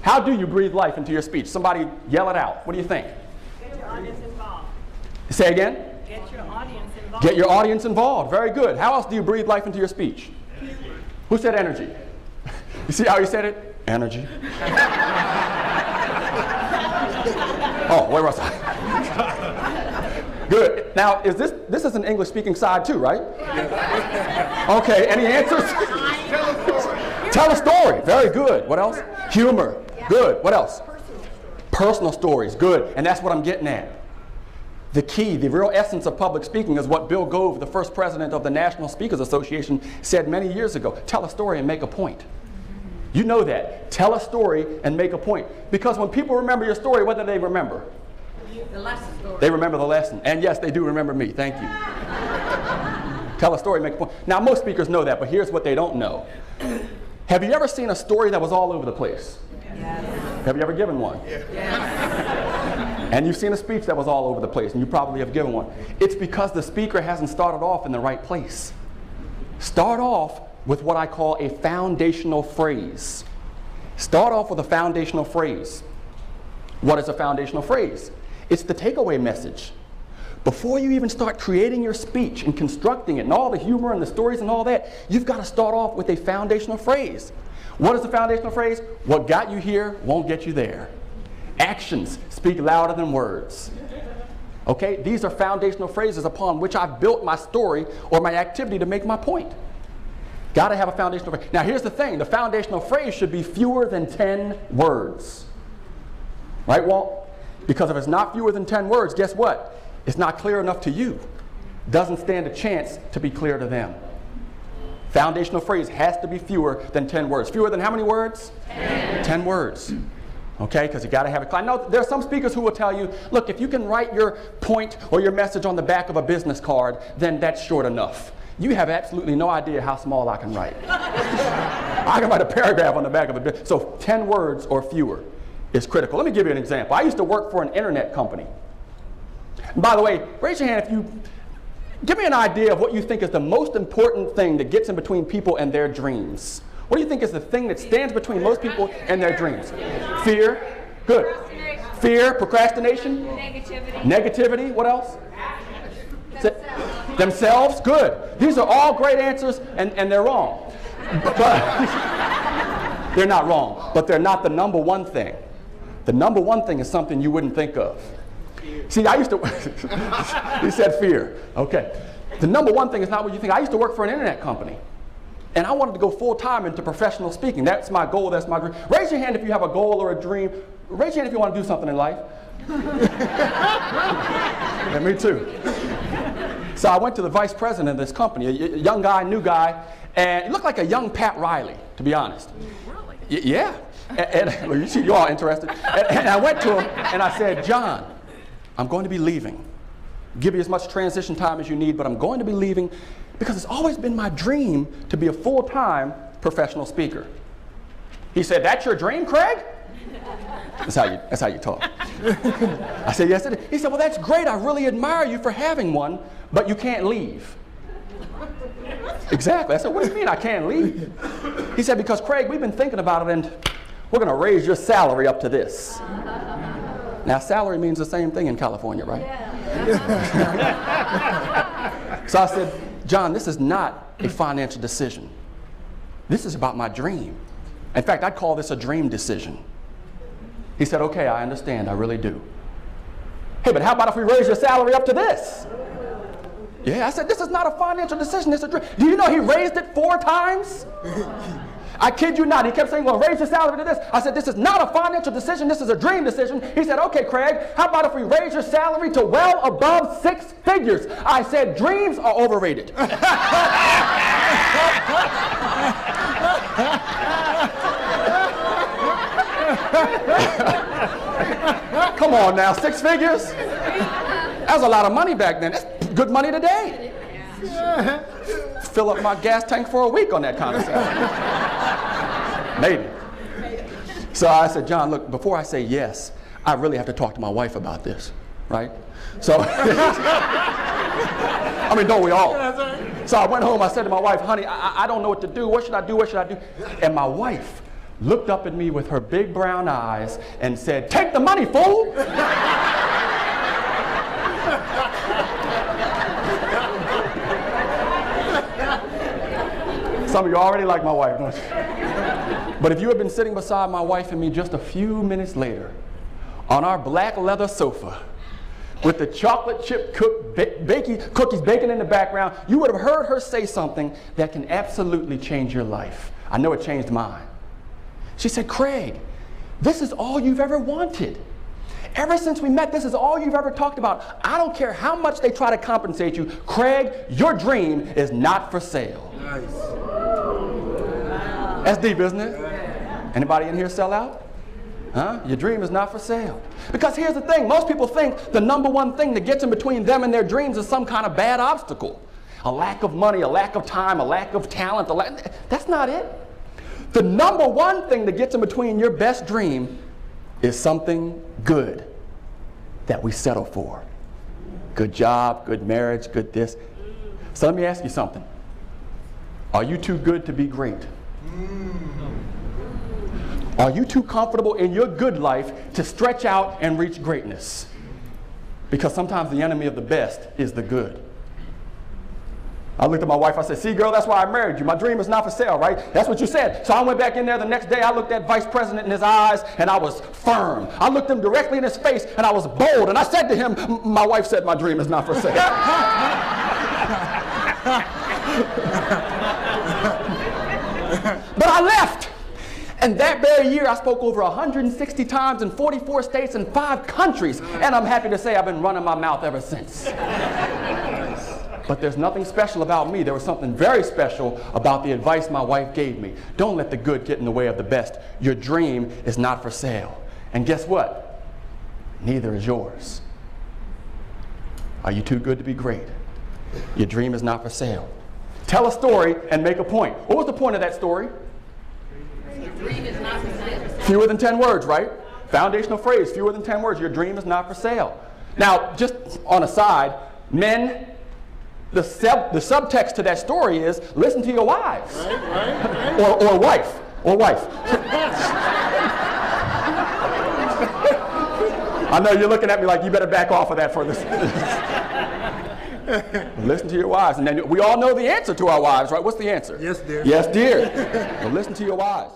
How do you breathe life into your speech? Somebody yell it out. What do you think? Get your audience involved. Say again? Get your audience involved. Get your audience involved. Very good. How else do you breathe life into your speech? Who said energy? You see how he said it? Energy. Oh, where was I? Good. Now, is this is an English-speaking side too, right? Okay, any answers? Tell a story. Very good. What else? Humor. Good. What else? Personal stories. Good. And that's what I'm getting at. The key, the real essence of public speaking is what Bill Gove, the first president of the National Speakers Association, said many years ago. Tell a story and make a point. You know that. Tell a story and make a point. Because when people remember your story, what do they remember? The lesson story. They remember the lesson. And yes, they do remember me. Thank you. Tell a story, make a point. Now, most speakers know that, but here's what they don't know. Have you ever seen a story that was all over the place? Yes. Have you ever given one? Yes. And you've seen a speech that was all over the place, and you probably have given one. It's because the speaker hasn't started off in the right place. Start off with what I call a foundational phrase. Start off with a foundational phrase. What is a foundational phrase? It's the takeaway message. Before you even start creating your speech and constructing it and all the humor and the stories and all that, you've got to start off with a foundational phrase. What is the foundational phrase? What got you here won't get you there. Actions speak louder than words. Okay? These are foundational phrases upon which I've built my story or my activity to make my point. Got to have a foundational phrase. Now here's the thing. The foundational phrase should be fewer than 10 words. Right, Walt? Because if it's not fewer than 10 words, guess what? It's not clear enough to you. Doesn't stand a chance to be clear to them. Foundational phrase has to be fewer than 10 words. Fewer than how many words? 10. 10 words. Okay, because you got to have it clear. I know there are some speakers who will tell you, look, if you can write your point or your message on the back of a business card, then that's short enough. You have absolutely no idea how small I can write. I can write a paragraph on the back of a business. So 10 words or fewer is critical. Let me give you an example. I used to work for an internet company. And by the way, raise your hand if you, give me an idea of what you think is the most important thing that gets in between people and their dreams. What do you think is the thing that stands between most people and their dreams? Fear. Good. Fear, procrastination. Negativity. Negativity. What else? Themselves. Good. These are all great answers, and they're wrong. But they're not wrong, but they're not the number one thing. The number one thing is something you wouldn't think of. See, I used to, he said fear. Okay. The number one thing is not what you think. I used to work for an internet company. And I wanted to go full-time into professional speaking. That's my goal, that's my dream. Raise your hand if you have a goal or a dream. Raise your hand if you want to do something in life. Yeah, me too. So I went to the vice president of this company, a young guy, new guy, and he looked like a young Pat Riley, to be honest. Really? Yeah. And well, you all interested. And I went to him and I said, John, I'm going to be leaving. Give you as much transition time as you need, but I'm going to be leaving because it's always been my dream to be a full-time professional speaker. He said, that's your dream, Craig? That's how you talk. I said, yes, it is. He said, well, that's great. I really admire you for having one, but you can't leave. Exactly. I said, what do you mean I can't leave? He said, because, Craig, we've been thinking about it, and we're going to raise your salary up to this. Now, salary means the same thing in California, right? Yeah. So I said, John, this is not a financial decision. This is about my dream. In fact, I'd call this a dream decision. He said, okay, I understand. I really do. Hey, but how about if we raise your salary up to this? Yeah, I said, this is not a financial decision. It's a dream. Do you know he raised it 4 times? I kid you not. He kept saying, well, raise your salary to this. I said, this is not a financial decision. This is a dream decision. He said, okay, Craig, how about if we raise your salary to well above 6 figures? I said, dreams are overrated. Come on now, 6 figures? That was a lot of money back then. That's good money today. Fill up my gas tank for a week on that kind of stuff. Maybe. So I said, John, look, before I say yes, I really have to talk to my wife about this, right? So, I mean, don't we all? So I went home, I said to my wife, honey, I don't know what to do. What should I do? What should I do? And my wife looked up at me with her big brown eyes and said, "Take the money, fool!" Some of you already like my wife, don't you? But if you had been sitting beside my wife and me just a few minutes later on our black leather sofa with the chocolate chip cookies baking in the background, you would have heard her say something that can absolutely change your life. I know it changed mine. She said, "Craig, this is all you've ever wanted. Ever since we met, this is all you've ever talked about. I don't care how much they try to compensate you. Craig, your dream is not for sale." Nice. That's deep, isn't it? Anybody in here sell out? Huh? Your dream is not for sale. Because here's the thing, most people think the number one thing that gets in between them and their dreams is some kind of bad obstacle. A lack of money, a lack of time, a lack of talent. That's not it. The number one thing that gets in between your best dream is something good that we settle for. Good job, good marriage, good this. So let me ask you something. Are you too good to be great? Are you too comfortable in your good life to stretch out and reach greatness? Because sometimes the enemy of the best is the good. I looked at my wife, I said, "See, girl, that's why I married you. My dream is not for sale, right? That's what you said." So I went back in there the next day. I looked at Vice President in his eyes, and I was firm. I looked him directly in his face, and I was bold. And I said to him, "My wife said my dream is not for sale." But I left. And that very year, I spoke over 160 times in 44 states and 5 countries. And I'm happy to say I've been running my mouth ever since. But there's nothing special about me. There was something very special about the advice my wife gave me. Don't let the good get in the way of the best. Your dream is not for sale. And guess what? Neither is yours. Are you too good to be great? Your dream is not for sale. Tell a story and make a point. What was the point of that story? Fewer than 10 words, right? Foundational phrase, fewer than 10 words. Your dream is not for sale. Now, just on a side, men, the subtext to that story is listen to your wives. Right. or wife. I know you're looking at me like you better back off of that for this. Listen to your wives. And then we all know the answer to our wives, right? What's the answer? Yes, dear. Yes, dear. Well, listen to your wives.